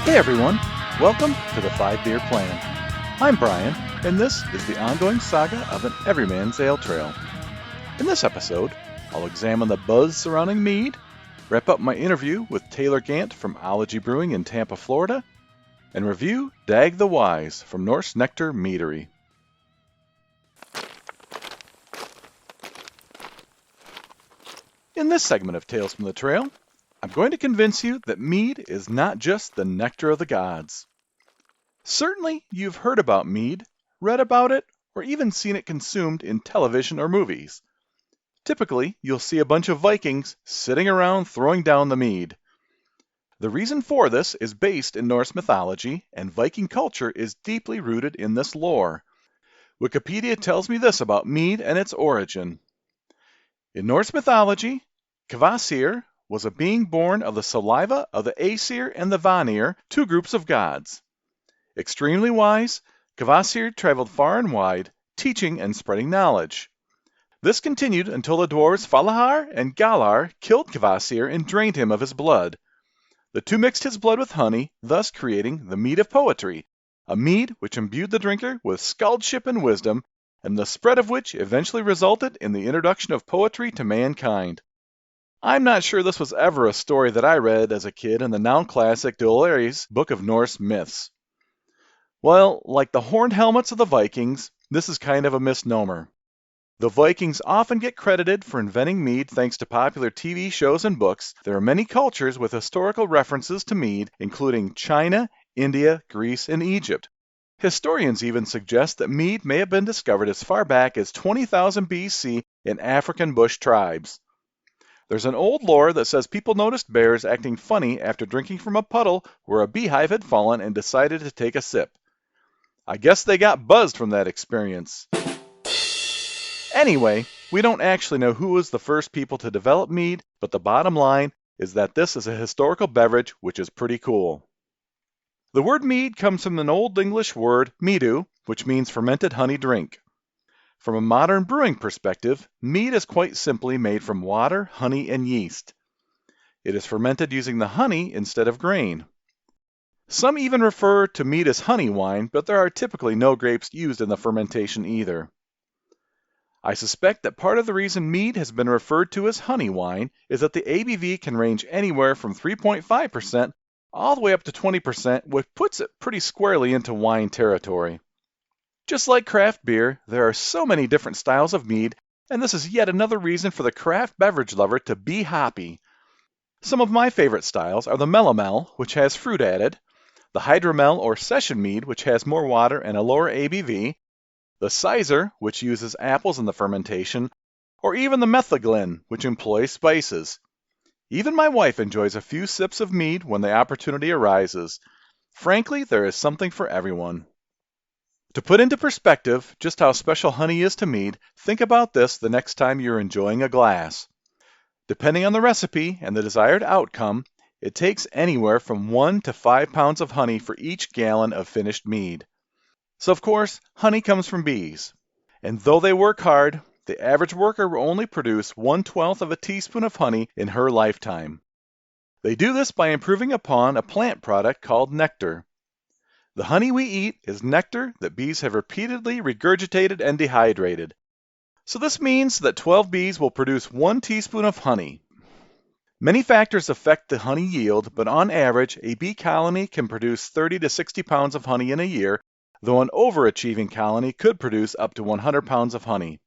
Hey everyone, welcome to the 5-Beer Plan. I'm Brian, and this is the ongoing saga of an everyman's ale trail. In this episode, I'll examine the buzz surrounding mead, wrap up my interview with Taylor Gant from Ology Brewing in Tampa, Florida, and review Dag the Wise from Norse Nectar Meadery. In this segment of Tales from the Trail, I'm going to convince you that mead is not just the nectar of the gods. Certainly, you've heard about mead, read about it, or even seen it consumed in television or movies. Typically, you'll see a bunch of Vikings sitting around throwing down the mead. The reason for this is based in Norse mythology, and Viking culture is deeply rooted in this lore. Wikipedia tells me this about mead and its origin. In Norse mythology, Kvasir was a being born of the saliva of the Aesir and the Vanir, two groups of gods. Extremely wise, Kvasir traveled far and wide, teaching and spreading knowledge. This continued until the dwarves Falahar and Galar killed Kvasir and drained him of his blood. The two mixed his blood with honey, thus creating the mead of poetry, a mead which imbued the drinker with skaldship and wisdom, and the spread of which eventually resulted in the introduction of poetry to mankind. I'm not sure this was ever a story that I read as a kid in the now classic Dollery's Book of Norse Myths. Well, like the horned helmets of the Vikings, this is kind of a misnomer. The Vikings often get credited for inventing mead thanks to popular TV shows and books. There are many cultures with historical references to mead, including China, India, Greece, and Egypt. Historians even suggest that mead may have been discovered as far back as 20,000 BC in African bush tribes. There's an old lore that says people noticed bears acting funny after drinking from a puddle where a beehive had fallen and decided to take a sip. I guess they got buzzed from that experience. Anyway, we don't actually know who was the first people to develop mead, but the bottom line is that this is a historical beverage, which is pretty cool. The word mead comes from an Old English word, meadu, which means fermented honey drink. From a modern brewing perspective, mead is quite simply made from water, honey, and yeast. It is fermented using the honey instead of grain. Some even refer to mead as honey wine, but there are typically no grapes used in the fermentation either. I suspect that part of the reason mead has been referred to as honey wine is that the ABV can range anywhere from 3.5% all the way up to 20%, which puts it pretty squarely into wine territory. Just like craft beer, there are so many different styles of mead, and this is yet another reason for the craft beverage lover to be hoppy. Some of my favorite styles are the Melomel, which has fruit added, the Hydromel or Session mead, which has more water and a lower ABV, the Sizer, which uses apples in the fermentation, or even the Metheglin, which employs spices. Even my wife enjoys a few sips of mead when the opportunity arises. Frankly, there is something for everyone. To put into perspective just how special honey is to mead, think about this the next time you're enjoying a glass. Depending on the recipe and the desired outcome, it takes anywhere from 1 to 5 pounds of honey for each gallon of finished mead. So of course, honey comes from bees. And though they work hard, the average worker will only produce 1/12 of a teaspoon of honey in her lifetime. They do this by improving upon a plant product called nectar. The honey we eat is nectar that bees have repeatedly regurgitated and dehydrated. So this means that 12 bees will produce 1 teaspoon of honey. Many factors affect the honey yield, but on average, a bee colony can produce 30 to 60 pounds of honey in a year, though an overachieving colony could produce up to 100 pounds of honey.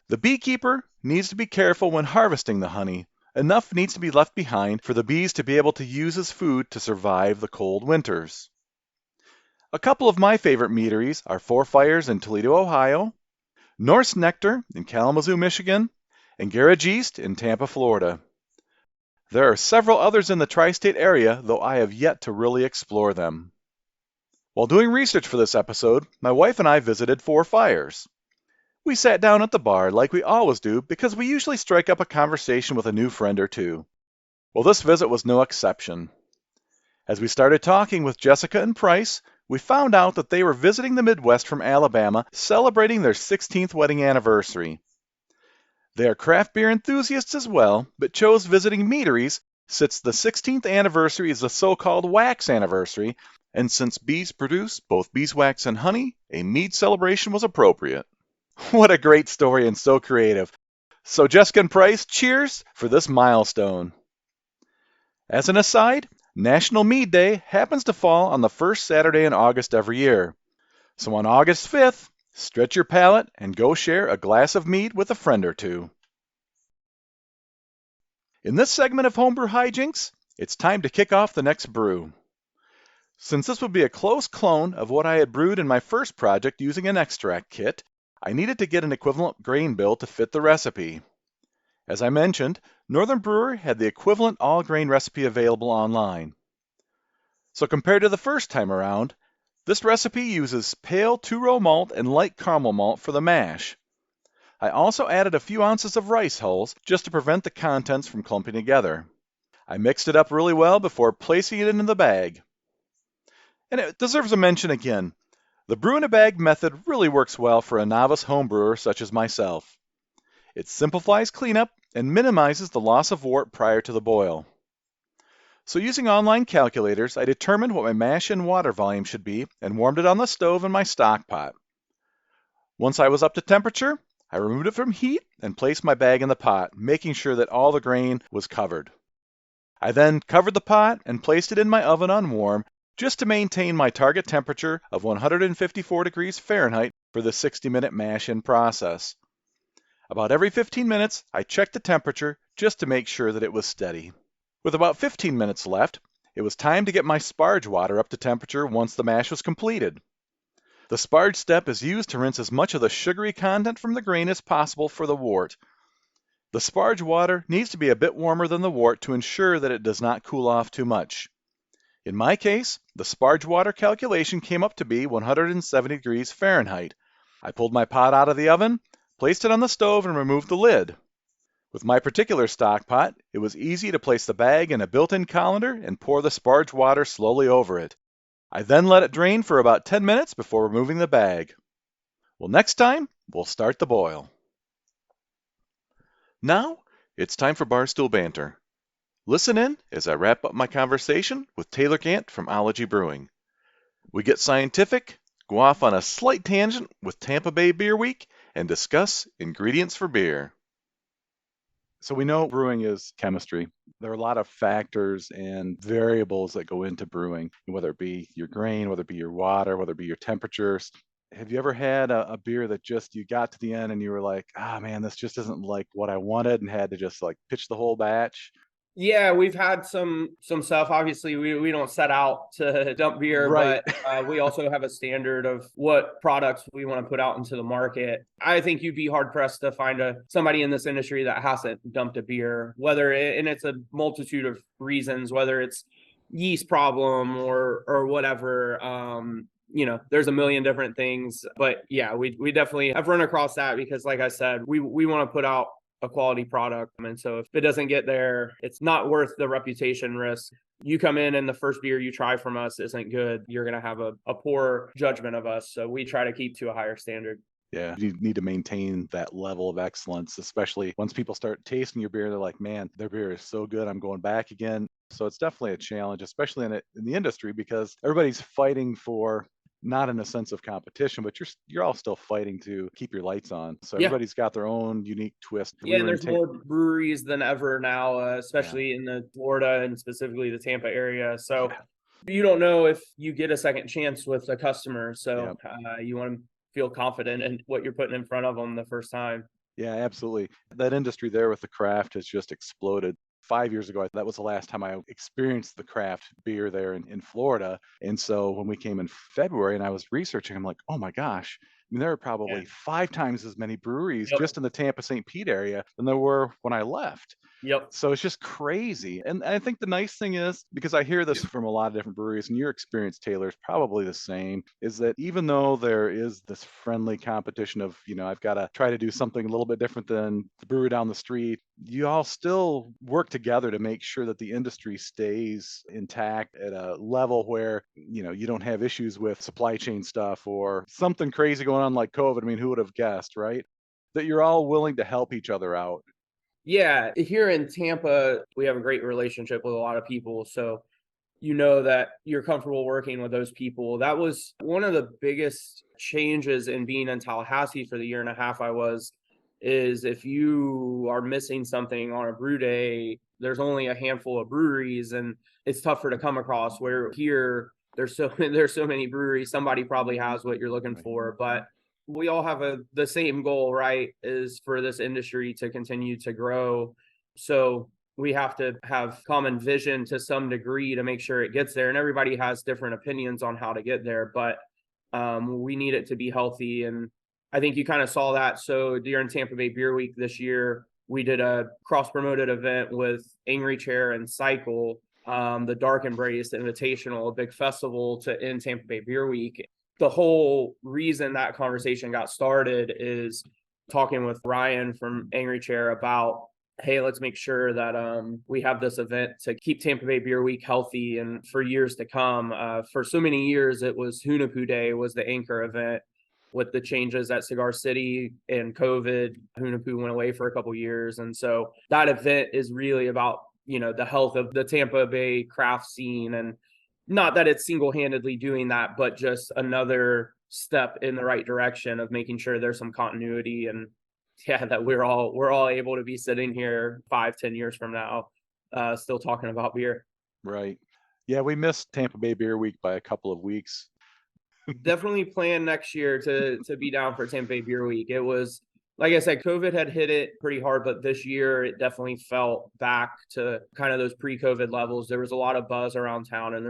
The beekeeper needs to be careful when harvesting the honey. Enough needs to be left behind for the bees to be able to use as food to survive the cold winters. A couple of my favorite meaderies are Four Fires in Toledo, Ohio, Norse Nectar in Kalamazoo, Michigan, and Garage East in Tampa, Florida. There are several others in the tri-state area, though I have yet to really explore them. While doing research for this episode, my wife and I visited Four Fires. We sat down at the bar like we always do because we usually strike up a conversation with a new friend or two. Well, this visit was no exception. As we started talking with Jessica and Price, we found out that they were visiting the Midwest from Alabama, celebrating their 16th wedding anniversary. They are craft beer enthusiasts as well, but chose visiting meaderies Since the 16th anniversary is the so-called wax anniversary, and since bees produce both beeswax and honey, a mead celebration was appropriate. What a great story and so creative. So Jessica and Price, cheers for this milestone. As an aside, National Mead Day happens to fall on the first Saturday in August every year. So on August 5th, stretch your palate and go share a glass of mead with a friend or two. In this segment of Homebrew Hijinks, it's time to kick off the next brew. Since this would be a close clone of what I had brewed in my first project using an extract kit, I needed to get an equivalent grain bill to fit the recipe. As I mentioned, Northern Brewer had the equivalent all-grain recipe available online. So compared to the first time around, this recipe uses pale two-row malt and light caramel malt for the mash. I also added a few ounces of rice hulls just to prevent the contents from clumping together. I mixed it up really well before placing it into the bag. And it deserves a mention again. The brew-in-a-bag method really works well for a novice homebrewer such as myself. It simplifies cleanup and minimizes the loss of wort prior to the boil. So using online calculators, I determined what my mash and water volume should be and warmed it on the stove in my stock pot. Once I was up to temperature, I removed it from heat and placed my bag in the pot, making sure that all the grain was covered. I then covered the pot and placed it in my oven on warm just to maintain my target temperature of 154 degrees Fahrenheit for the 60-minute mash-in process. About every 15 minutes, I checked the temperature just to make sure that it was steady. With about 15 minutes left, it was time to get my sparge water up to temperature once the mash was completed. The sparge step is used to rinse as much of the sugary content from the grain as possible for the wort. The sparge water needs to be a bit warmer than the wort to ensure that it does not cool off too much. In my case, the sparge water calculation came up to be 170 degrees Fahrenheit. I pulled my pot out of the oven, placed it on the stove, and removed the lid. With my particular stock pot, it was easy to place the bag in a built-in colander and pour the sparge water slowly over it. I then let it drain for about 10 minutes before removing the bag. Well, next time, we'll start the boil. Now, it's time for Barstool Banter. Listen in as I wrap up my conversation with Taylor Gant from Ology Brewing. We get scientific, go off on a slight tangent with Tampa Bay Beer Week, and discuss ingredients for beer. So we know brewing is chemistry. There are a lot of factors and variables that go into brewing, whether it be your grain, whether it be your water, whether it be your temperatures. Have you ever had a beer that just you got to the end and you were like, ah, man, this just isn't like what I wanted, and had to just like pitch the whole batch? Yeah, we've had some stuff. Obviously, we don't set out to dump beer, Right. but we also have a standard of what products we want to put out into the market. I think you'd be hard pressed to find somebody in this industry that hasn't dumped a beer, and it's a multitude of reasons, whether it's yeast problem or whatever. There's a million different things, but yeah, we definitely have run across that because, like I said, we want to put out a quality product. And so if it doesn't get there, it's not worth the reputation risk. You come in and the first beer you try from us isn't good, you're going to have a poor judgment of us. So we try to keep to a higher standard. Yeah, you need to maintain that level of excellence, especially once people start tasting your beer. They're like, man, their beer is so good, I'm going back again. So it's definitely a challenge, especially in the industry, because everybody's fighting for, not in a sense of competition, but you're all still fighting to keep your lights on. So Yeah. everybody's got their own unique twist. Yeah, and there's more breweries than ever now, especially in the Florida and specifically the Tampa area. So you don't know if you get a second chance with a customer. So you want to feel confident in what you're putting in front of them the first time. Yeah, absolutely. That industry there with the craft has just exploded. 5 years ago, that was the last time I experienced the craft beer there in Florida. And so when we came in February and I was researching, I'm like, oh my gosh, I mean, there are probably 5 times as many breweries just in the Tampa St. Pete area than there were when I left. Yep. So it's just crazy. And I think the nice thing is, because I hear this from a lot of different breweries, and your experience, Taylor, is probably the same, is that even though there is this friendly competition of, I've got to try to do something a little bit different than the brewery down the street, you all still work together to make sure that the industry stays intact at a level where, you don't have issues with supply chain stuff or something crazy going on like COVID. I mean, who would have guessed, right? That you're all willing to help each other out. Yeah, here in Tampa, we have a great relationship with a lot of people. So you know that you're comfortable working with those people. That was one of the biggest changes in being in Tallahassee for the year and a half I was, is if you are missing something on a brew day, there's only a handful of breweries and it's tougher to come across, where here there's so there's so many breweries, somebody probably has what you're looking Right. for. But we all have the same goal, right? Is for this industry to continue to grow. So we have to have common vision to some degree to make sure it gets there. And everybody has different opinions on how to get there, but we need it to be healthy. And I think you kind of saw that. So during Tampa Bay Beer Week this year, we did a cross promoted event with Angry Chair and Cycle, the Dark Embrace Invitational, a big festival to end Tampa Bay Beer Week. The whole reason that conversation got started is talking with Ryan from Angry Chair about, hey, let's make sure that we have this event to keep Tampa Bay Beer Week healthy and for years to come. For so many years, it was Hunapoo Day was the anchor event. With the changes at Cigar City and COVID, Hunapoo went away for a couple years. And so that event is really about, the health of the Tampa Bay craft scene. And not that it's single-handedly doing that, but just another step in the right direction of making sure there's some continuity, and yeah, that we're all able to be sitting here 5-10 years from now, still talking about beer. Right. Yeah, we missed Tampa Bay Beer Week by a couple of weeks. Definitely plan next year to be down for Tampa Bay Beer Week. It was, like I said, COVID had hit it pretty hard, but this year it definitely felt back to kind of those pre-COVID levels. There was a lot of buzz around town, and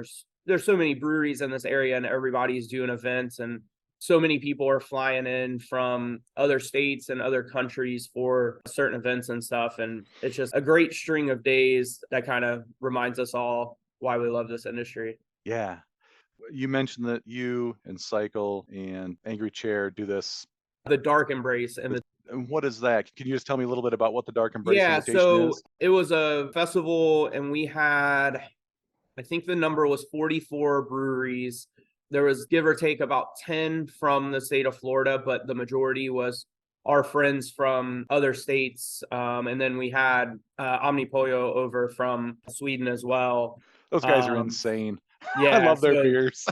there's so many breweries in this area, and everybody's doing events, and so many people are flying in from other states and other countries for certain events and stuff. And it's just a great string of days that kind of reminds us all why we love this industry. Yeah. You mentioned that you and Cycle and Angry Chair do this. The Dark Embrace and the And what is that? Can you just tell me a little bit about what the Dark Embrace Yeah, invitation so is? it was a festival and we had, I think the number was 44 breweries. There was give or take about 10 from the state of Florida, but the majority was our friends from other states. And then we had Omnipollo over from Sweden as well. Those guys are Um, insane. I yeah, love their so beers.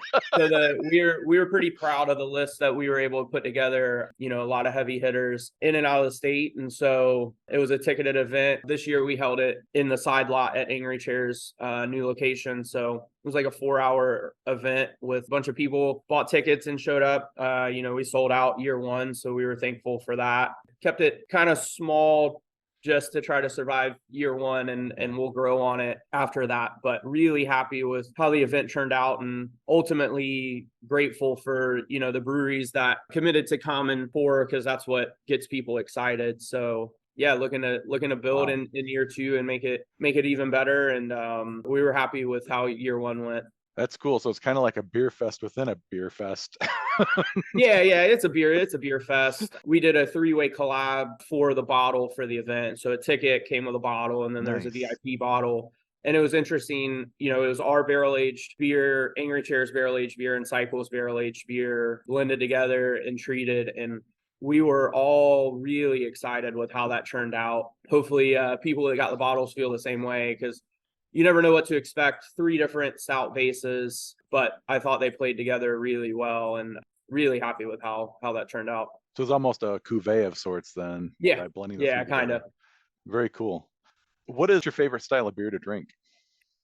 we were pretty proud of the list that we were able to put together. A lot of heavy hitters in and out of the state, and so it was a ticketed event. This year we held it in the side lot at Angry Chair's new location. So it was like a 4-hour event with a bunch of people bought tickets and showed up. We sold out year one, so we were thankful for that. Kept it kind of small just to try to survive year one, and we'll grow on it after that. But really happy with how the event turned out, and ultimately grateful for, the breweries that committed to Common Pour, because that's what gets people excited. So yeah, looking to build Wow. in year two and make it even better. And we were happy with how year one went. That's cool. So it's kind of like a beer fest within a beer fest. Yeah, it's a beer fest. We did a 3-way collab for the bottle for the event. So a ticket came with a bottle, and then there's a Nice. VIP bottle. And it was interesting, it was our barrel aged beer, Angry Chair's barrel aged beer, and Cycle's barrel aged beer blended together and treated. And we were all really excited with how that turned out. Hopefully, people that got the bottles feel the same way, because you never know what to expect. 3 different stout bases, but I thought they played together really well, and really happy with how that turned out. So it's almost a cuvee of sorts then Yeah, by blending the yeah, three kind together. of. Very cool. What is your favorite style of beer to drink?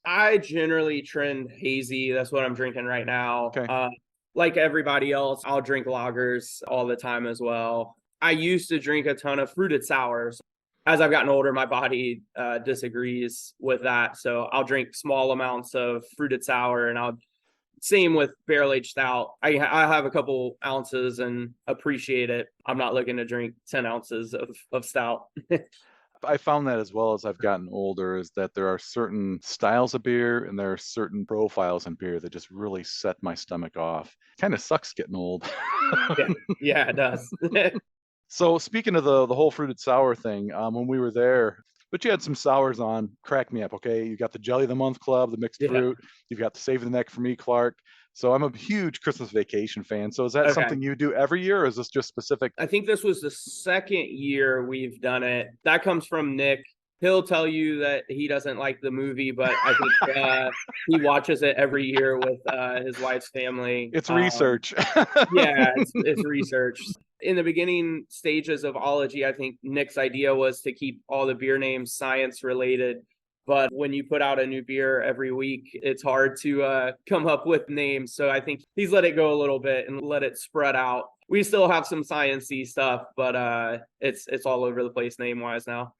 I generally trend hazy. That's what I'm drinking right now. Okay. Like everybody else, I'll drink lagers all the time as well. I used to drink a ton of fruited sours. As I've gotten older, my body disagrees with that. So I'll drink small amounts of fruited sour, and I'll same with barrel aged stout. I have a couple ounces and appreciate it. I'm not looking to drink 10 ounces of stout. I found that as well as I've gotten older is that there are certain styles of beer and there are certain profiles in beer that just really set my stomach off. Kind of sucks getting old. Yeah, yeah, it does. So speaking of the whole fruited sour thing, when we were there, But you had some sours on. Crack me up, okay? You got the Jelly of the Month Club, the mixed Yeah. fruit. You've got the Save the Neck for Me, Clark. So I'm a huge Christmas vacation fan. So is that Okay. something you do every year, or is this just specific? I think this was the second year we've done it. That comes from Nick. He'll tell you that he doesn't like the movie, but I think he watches it every year with his wife's family. It's research. Yeah, it's research. In the beginning stages of Ology, I think Nick's idea was to keep all the beer names science related. But when you put out a new beer every week, it's hard to come up with names. So I think he's let it go a little bit and let it spread out. We still have some science-y stuff, but it's all over the place name-wise now.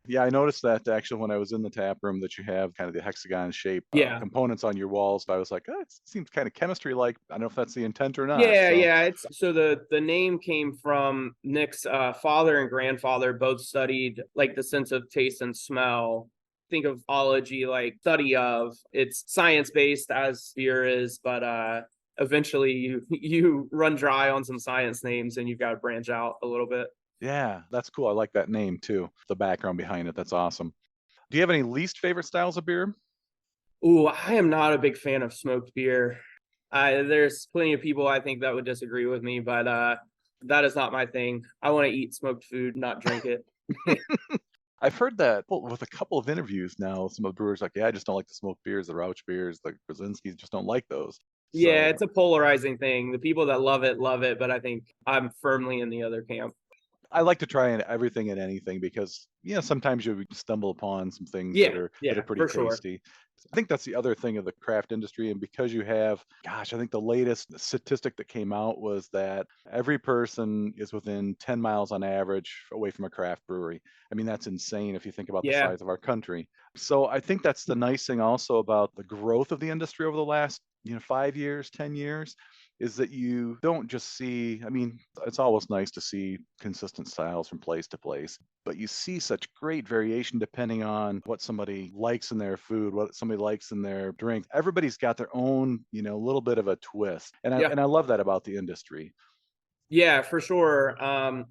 Yeah, I noticed that actually when I was in the tap room that you have kind of the hexagon shape Yeah. components on your walls. I was like, oh, it seems kind of chemistry like. I don't know if that's the intent or not. Yeah, So yeah. It's so the name came from Nick's father and grandfather both studied like the sense of taste and smell. Think of ology like study of. It's science based as beer is, but eventually you run dry on some science names and you've got to branch out a little bit. yeah, that's cool. I like that name too. The background behind it. That's awesome. Do you have any least favorite styles of beer? Ooh, I am not a big fan of smoked beer. There's plenty of people I think that would disagree with me, but that is not my thing. I want to eat smoked food, not drink it. I've heard that with a couple of interviews now. Some of the brewers like, yeah, I just don't like the smoked beers, the Rauch beers, the Brzezinskis, just don't like those. Yeah, So it's a polarizing thing. The people that love it, but I think I'm firmly in the other camp. I like to try everything and anything because sometimes you stumble upon some things Yeah, that are yeah, pretty for sure. tasty. I think that's the other thing of the craft industry, and because you have, gosh, I think the latest statistic that came out was that every person is within 10 miles on average away from a craft brewery. I mean, that's insane if you think about the Yeah, size of our country. So I think that's the nice thing also about the growth of the industry over the last 5 years, 10 years is that you don't just see, I mean, it's always nice to see consistent styles from place to place, but you see such great variation depending on what somebody likes in their food, what somebody likes in their drink. Everybody's got their own, little bit of a twist. And I yeah. and I love that about the industry. Yeah, for sure.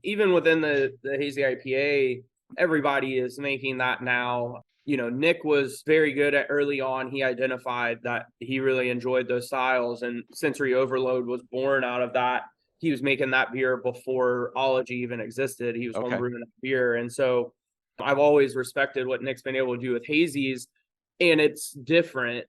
Even within the hazy IPA, everybody is making that now. Nick was very good at early on. He identified that he really enjoyed those styles, and Sensory Overload was born out of that. He was making that beer before Ology even existed. He was Okay. homebrewing that beer, and so I've always respected what Nick's been able to do with hazies, and it's different.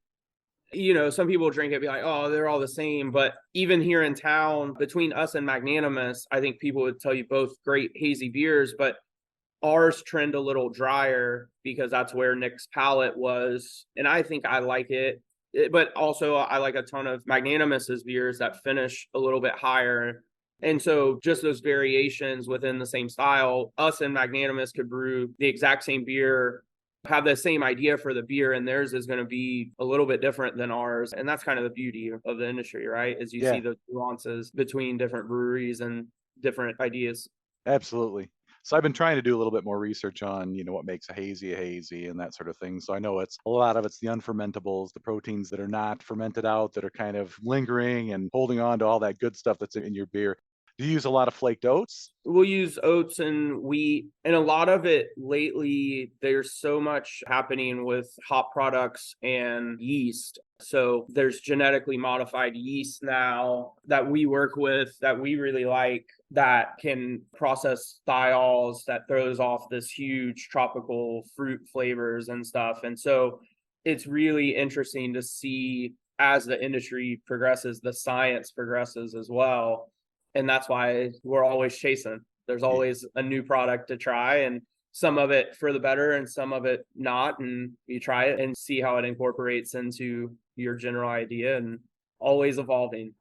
Some people drink it, be like, oh, they're all the same. But even here in town, between us and Magnanimous, I think people would tell you both great hazy beers, but ours trend a little drier because that's where Nick's palate was. And I think I like it. But also, I like a ton of Magnanimous's beers that finish a little bit higher. And so, just those variations within the same style, us and Magnanimous could brew the exact same beer, have the same idea for the beer, and theirs is going to be a little bit different than ours. And that's kind of the beauty of the industry, right? Is you see Yeah, the nuances between different breweries and different ideas. absolutely. So I've been trying to do a little bit more research on, what makes a hazy and that sort of thing. So I know it's a lot of it's the unfermentables, the proteins that are not fermented out, that are kind of lingering and holding on to all that good stuff that's in your beer. Do you use a lot of flaked oats? We'll use oats and wheat, and a lot of it lately, there's so much happening with hop products and yeast. So there's genetically modified yeast now that we work with that we really like, that can process thiols, that throws off this huge tropical fruit flavors and stuff. And so it's really interesting to see as the industry progresses, the science progresses as well, and that's why we're always chasing. There's Yeah. always a new product to try, and some of it for the better and some of it not, and you try it and see how it incorporates into your general idea, and always evolving.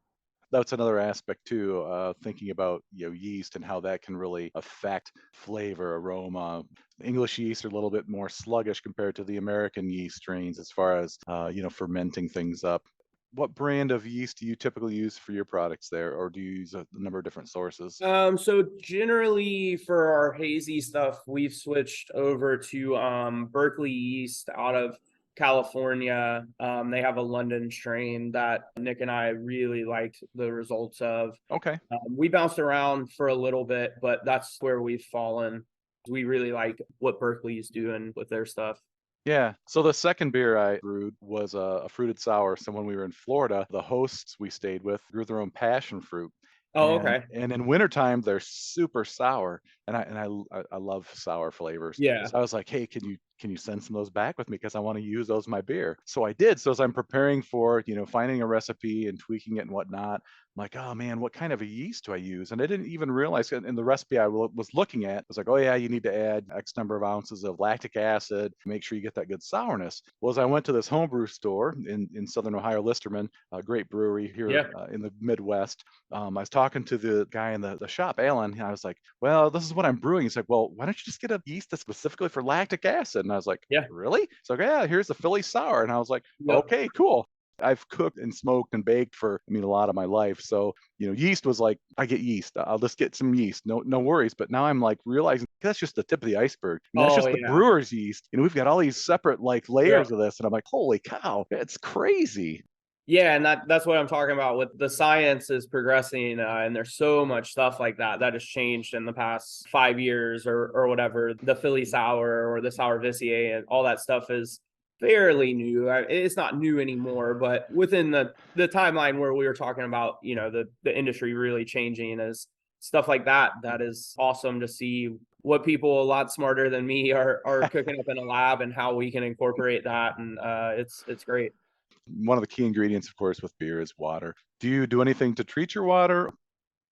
That's another aspect too, thinking about yeast and how that can really affect flavor, aroma. English yeast are a little bit more sluggish compared to the American yeast strains as far as fermenting things up. What brand of yeast do you typically use for your products there, or do you use a number of different sources? So generally for our hazy stuff, we've switched over to Berkeley yeast out of California. They have a London strain that Nick and I really liked the results of. Okay. We bounced around for a little bit, but that's where we've fallen. We really like what Berkeley's doing with their stuff. Yeah. So the second beer I brewed was a fruited sour. So when we were in Florida, the hosts we stayed with grew their own passion fruit. Oh, okay. And in wintertime they're super sour. And I love sour flavors. Yeah. So I was like, hey, can you send some of those back with me? Because I want to use those in my beer. So I did. So as I'm preparing for, finding a recipe and tweaking it and whatnot, I'm like, oh man, what kind of a yeast do I use? And I didn't even realize in the recipe was looking at, it was like, oh yeah, you need to add X number of ounces of lactic acid, make sure you get that good sourness. Well, as I went to this homebrew store in Southern Ohio, Listerman, a great brewery here Yeah. in the Midwest, I was talking to the guy in the shop, Alan, and I was like, well, this is what I'm brewing. He's like, well, why don't you just get a yeast that's specifically for lactic acid? And I was like, Yeah. really? So yeah, here's the Philly sour. And I was like, Yep. okay, cool. I've cooked and smoked and baked for, a lot of my life. So, yeast was like, I get yeast. I'll just get some yeast. No worries. But now I'm like realizing that's just the tip of the iceberg. And that's Oh, just the yeah. brewer's yeast. We've got all these separate like Yep. layers of this. And I'm like, holy cow, it's crazy. Yeah, and that's what I'm talking about with the science is progressing, and there's so much stuff like that has changed in the past 5 years or whatever. The Philly sour or the sour Vissier and all that stuff is fairly new. It's not new anymore, but within the timeline where we were talking about, the industry really changing is stuff like that. That is awesome to see what people a lot smarter than me are cooking up in a lab and how we can incorporate that, and it's great. One of the key ingredients, of course, with beer is water. Do you do anything to treat your water?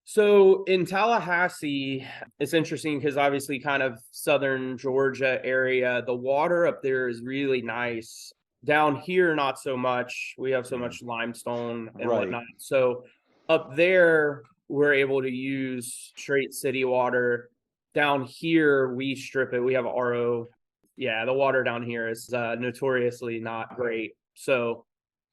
So in Tallahassee, it's interesting because obviously, kind of southern Georgia area, the water up there is really nice. Down here, not so much. We have so Yeah. much limestone and Right. whatnot. So up there, we're able to use straight city water. Down here, we strip it. We have RO. Yeah, the water down here is notoriously not great. So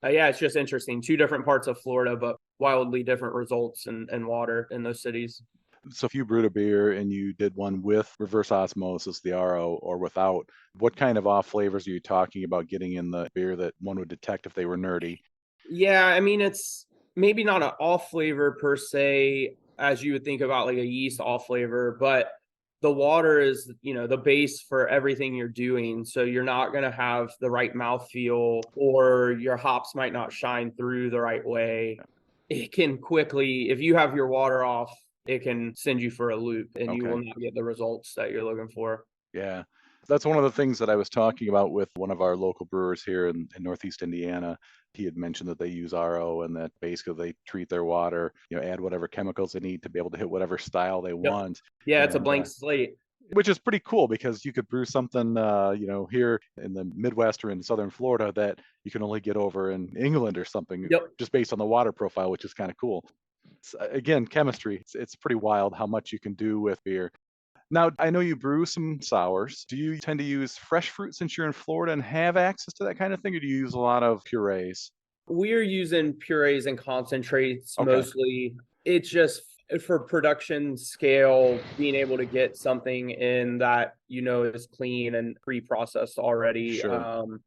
yeah, it's just interesting. Two different parts of Florida, but wildly different results and water in those cities. So if you brewed a beer and you did one with reverse osmosis, the RO, or without, what kind of off flavors are you talking about getting in the beer that one would detect if they were nerdy? Yeah, I mean, it's maybe not an off flavor per se, as you would think about like a yeast off flavor, but the water is, the base for everything you're doing. So you're not going to have the right mouthfeel, or your hops might not shine through the right way. It can quickly, if you have your water off, it can send you for a loop and you will Okay. not get the results that you're looking for. Yeah. That's one of the things that I was talking about with one of our local brewers here in Northeast Indiana. He had mentioned that they use RO and that basically they treat their water, add whatever chemicals they need to be able to hit whatever style they Yep. want. Yeah, it's a And blank slate. which is pretty cool because you could brew something, here in the Midwest or in Southern Florida that you can only get over in England or something, Yep. just based on the water profile, which is kind of cool. Again, chemistry. It's pretty wild how much you can do with beer. Now, I know you brew some sours. Do you tend to use fresh fruit since you're in Florida and have access to that kind of thing, or do you use a lot of purees? We're using purees and concentrates Okay, mostly. It's just for production scale, being able to get something in that is clean and pre-processed already. sure.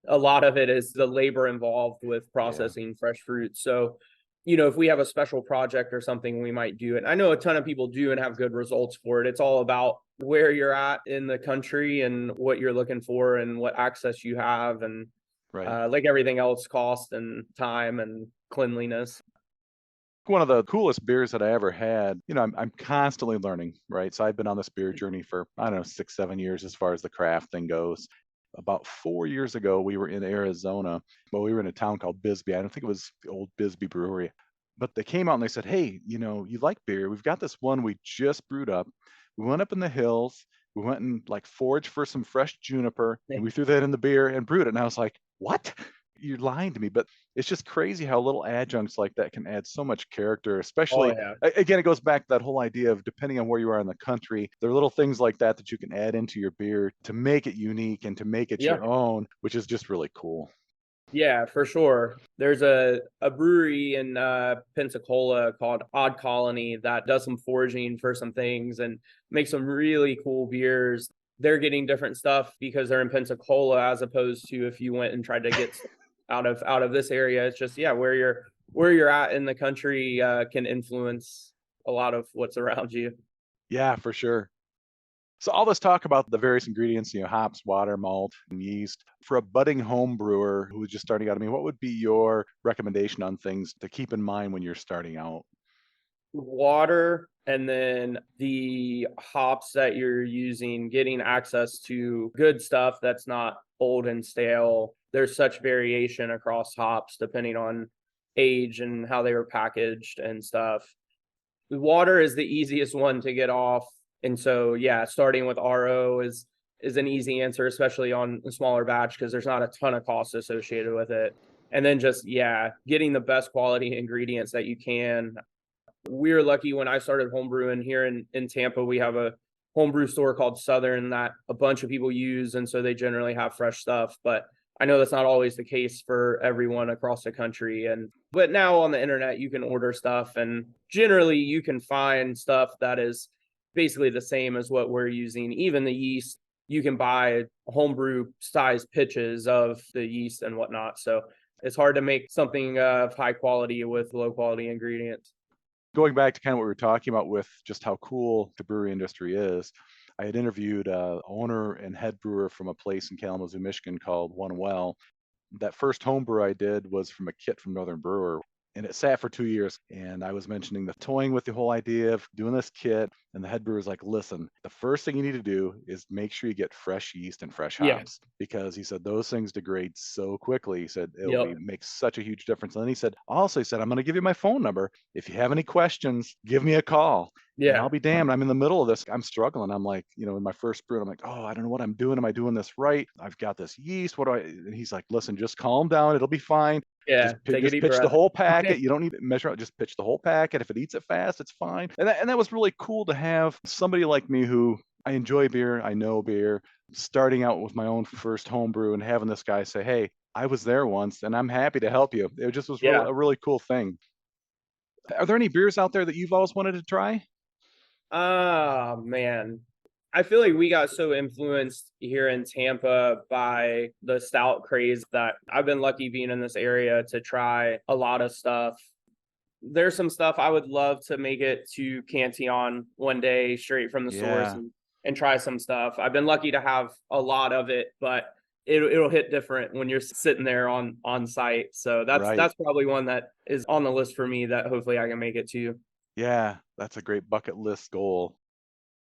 A lot of it is the labor involved with Yeah. processing fresh fruit. So, if we have a special project or something, we might do it. I know a ton of people do and have good results for it. It's all about where you're at in the country and what you're looking for and what access you have, and Right. like everything else, cost and time and cleanliness. One of the coolest beers that I ever had, I'm constantly learning, right? So I've been on this beer journey for, I don't know, 6, 7 years as far as the craft thing goes. About 4 years ago, we were in Arizona. Well, we were in a town called Bisbee. I don't think it was the old Bisbee Brewery, but they came out and they said, hey, you like beer? We've got this one we just brewed up. We went up in the hills. We went and like foraged for some fresh juniper and we threw that in the beer and brewed it. And I was like, what? You're lying to me. But it's just crazy how little adjuncts like that can add so much character, Oh especially yeah. again, it goes back to that whole idea of depending on where you are in the country, there are little things like that that you can add into your beer to make it unique and to make it Yeah. your own, which is just really cool. Yeah, for sure. There's a brewery in Pensacola called Odd Colony that does some foraging for some things and makes some really cool beers. They're getting different stuff because they're in Pensacola, as opposed to if you went and tried to get out of this area. It's just, yeah, where you're at in the country can influence a lot of what's around you. Yeah, for sure. So all this talk about the various ingredients, hops, water, malt, and yeast. For a budding home brewer who's just starting out, I mean, what would be your recommendation on things to keep in mind when you're starting out? Water, and then the hops that you're using, getting access to good stuff that's not old and stale. There's such variation across hops depending on age and how they were packaged and stuff. Water is the easiest one to get off. And so, yeah, starting with RO is an easy answer, especially on a smaller batch, because there's not a ton of costs associated with it. And then just, yeah, getting the best quality ingredients that you can. We're lucky when I started homebrewing here in Tampa, we have a homebrew store called Southern that a bunch of people use. And so they generally have fresh stuff. But I know that's not always the case for everyone across the country. But now on the internet, you can order stuff, and generally you can find stuff that is basically the same as what we're using. Even the yeast, you can buy homebrew size pitches of the yeast and whatnot. So it's hard to make something of high quality with low quality ingredients. Going back to kind of what we were talking about with just how cool the brewery industry is, I had interviewed a owner and head brewer from a place in Kalamazoo, Michigan called One Well. That first home brew I did was from a kit from Northern Brewer, and it sat for 2 years. And I was mentioning the toying with the whole idea of doing this kit, and the head brewer was like, "Listen, the first thing you need to do is make sure you get fresh yeast and fresh Yeah. hops, because he said those things degrade so quickly. He said it'll be Yep. makes such a huge difference." And then he said, also, he said, "I'm going to give you my phone number. If you have any questions, give me a call." And Yeah. I'll be damned, I'm in the middle of this. I'm struggling. I'm like, in my first brew, I'm like, "Oh, I don't know what I'm doing. Am I doing this right? I've got this yeast. What do I?" And he's like, "Listen, just calm down. It'll be fine. Yeah. Just Take a just deep pitch the breath. whole packet. You don't need to measure out. Just pitch the whole packet. If it eats it fast, it's fine." And that was really cool to have somebody like me who I enjoy beer, I know beer, starting out with my own first home brew and having this guy say, "Hey, I was there once, and I'm happy to help you." It just was Yeah. a really cool thing. Are there any beers out there that you've always wanted to try? Ah, man. I feel like we got so influenced here in Tampa by the stout craze that I've been lucky being in this area to try a lot of stuff. There's some stuff I would love to make it to Cantillon one day straight from the source Yeah, and try some stuff. I've been lucky to have a lot of it, but it'll hit different when you're sitting there on site. So right. that's probably one that is on the list for me that hopefully I can make it to. Yeah, that's a great bucket list goal.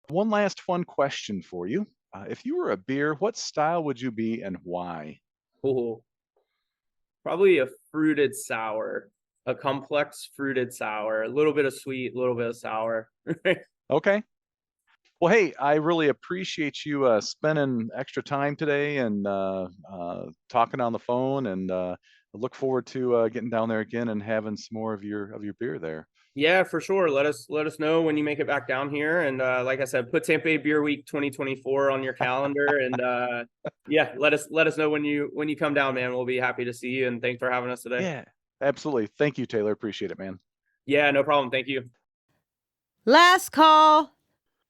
One last fun question for you. If you were a beer, what style would you be and why? Cool. Probably a fruited sour, a complex fruited sour, a little bit of sweet, a little bit of sour. Okay. Well, hey, I really appreciate you spending extra time today and talking on the phone, and I look forward to getting down there again and having some more of your beer there. Yeah, for sure. Let us know when you make it back down here. And like I said, put Tampa Bay Beer Week 2024 on your calendar. And yeah, let us know when you come down, man. We'll be happy to see you. And thanks for having us today. Yeah, absolutely. Thank you, Taylor. Appreciate it, man. Yeah, no problem. Thank you. Last call.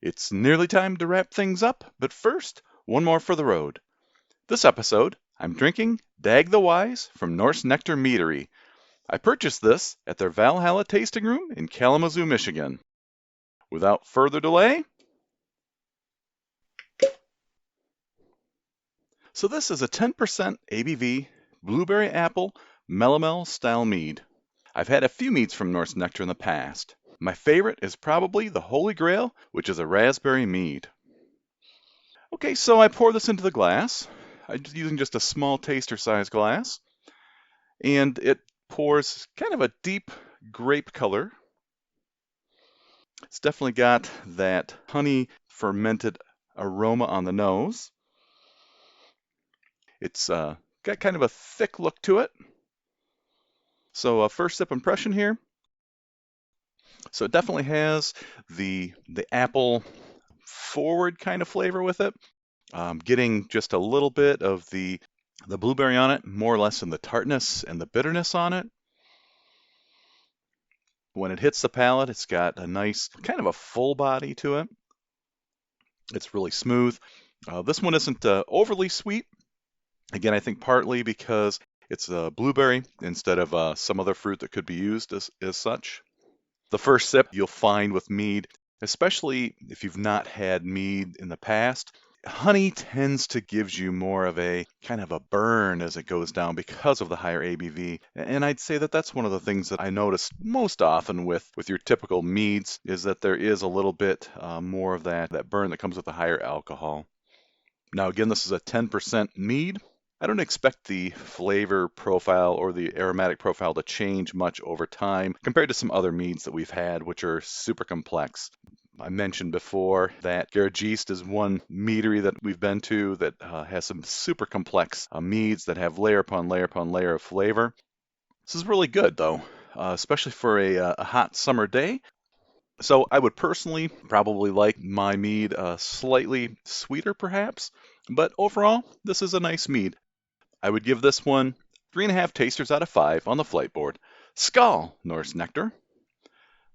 It's nearly time to wrap things up, but first, one more for the road. This episode, I'm drinking Dag the Wise from Norse Nectar Meadery. I purchased this at their Valhalla Tasting Room in Kalamazoo, Michigan. Without further delay, so this is a 10% ABV blueberry apple melomel style mead. I've had a few meads from Norse Nectar in the past. My favorite is probably the Holy Grail, which is a raspberry mead. Okay, so I pour this into the glass. I'm using just a small taster size glass, and it pours kind of a deep grape color. It's definitely got that honey fermented aroma on the nose. It's got kind of a thick look to it. So first sip impression here. So it definitely has the apple forward kind of flavor with it. Getting just a little bit of the blueberry on it, more or less in the tartness and the bitterness on it. When it hits the palate, it's got a nice kind of a full body to it. It's really smooth. This one isn't overly sweet. Again, I think partly because it's a blueberry instead of some other fruit that could be used as such. The first sip you'll find with mead, especially if you've not had mead in the past. Honey tends to give you more of a kind of a burn as it goes down because of the higher ABV. And I'd say that that's one of the things that I notice most often with your typical meads is that there is a little bit more of that burn that comes with the higher alcohol. Now, again, this is a 10% mead. I don't expect the flavor profile or the aromatic profile to change much over time compared to some other meads that we've had, which are super complex. I mentioned before that Garage East is one meadery that we've been to that has some super complex meads that have layer upon layer upon layer of flavor. This is really good, though, especially for a hot summer day. So I would personally probably like my mead slightly sweeter, perhaps, but overall, this is a nice mead. I would give this one 3.5 tasters out of 5 on the flight board. Skål, Norse Nectar!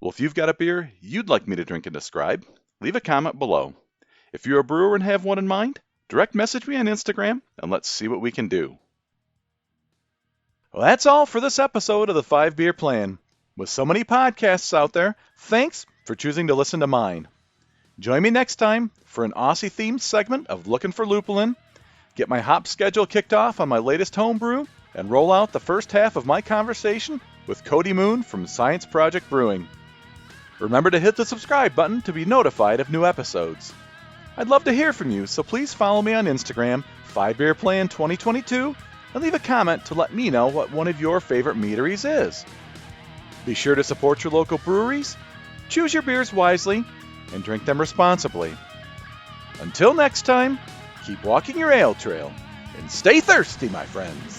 Well, if you've got a beer you'd like me to drink and describe, leave a comment below. If you're a brewer and have one in mind, direct message me on Instagram and let's see what we can do. Well, that's all for this episode of the 5 Beer Plan. With so many podcasts out there, thanks for choosing to listen to mine. Join me next time for an Aussie-themed segment of Looking for Lupulin, get my hop schedule kicked off on my latest homebrew, and roll out the first half of my conversation with Cody Moon from Science Project Brewing. Remember to hit the subscribe button to be notified of new episodes. I'd love to hear from you, so please follow me on Instagram, 5beerplan2022, and leave a comment to let me know what one of your favorite meaderies is. Be sure to support your local breweries, choose your beers wisely, and drink them responsibly. Until next time, keep walking your ale trail, and stay thirsty, my friends.